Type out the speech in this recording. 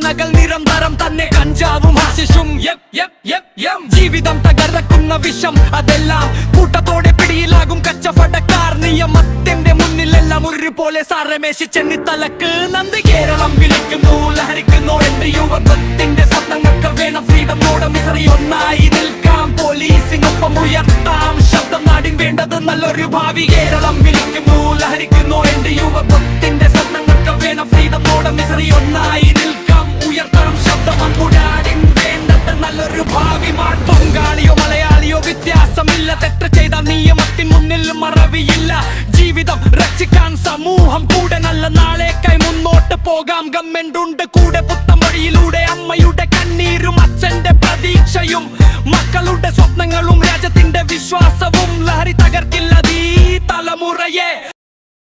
വാസനകൾ നിരന്തരം തന്നെ കഞ്ചാവും ഹശിഷും ജീവിതം തകർക്കുന്ന വിഷം അതെല്ലാം കൂട്ടത്തോടെ പിടിയിലാകും കച്ചവടക്കാർ നിയമത്തിന്റെ മുന്നിലെല്ലാം ഒരുപോലെ സാരമേശി ചെന്നിത്തലക്ക് നന്ദി കേരളം വിളിക്കുന്നു ലഹരിക്കുന്നു എന്റെ യുവത്വത്തിന്റെ സ്വപ്നങ്ങൾക്ക് വേണം ഫ്രീഡം മിസറി ഒന്നായി നിൽക്കാം പോലീസിനൊപ്പം ഉയർത്താം ശബ്ദം നാടിൻ വേണ്ടത് നല്ലൊരു ഭാവി കേരളം വിളിക്കുന്നു ലഹരിക്കുന്നു എന്റെ യുവത്വത്തിന്റെ സ്വപ്നങ്ങൾക്ക് വേണം ഫ്രീഡം മിസറി ഒന്നായി നിൽക്കാം ഉയർത്താം ശബ്ദം നാടിൻ വേണ്ടത് നല്ലൊരു ഭാവി ബംഗാളിയോ മലയാളിയോ വ്യത്യാസമില്ല തെറ്റ് ചെയ്ത നിയമത്തിൻ മുന്നിൽ മറവിയില്ല ജീവിതം രക്ഷിക്കാൻ സമൂഹം കൂടെ നല്ല നാളേക്കായി മുന്നോട്ട് പോകാം ഗവൺമെന്റ് ഉണ്ട് കൂടെ പുത്തൻ വഴിയിലൂടെ അമ്മയുടെ കണ്ണീരും അച്ഛന്റെ പ്രതീക്ഷയും മക്കളുടെ സ്വപ്നങ്ങളും രാജ്യത്തിന്റെ വിശ്വാസവും ലഹരി തകർക്ക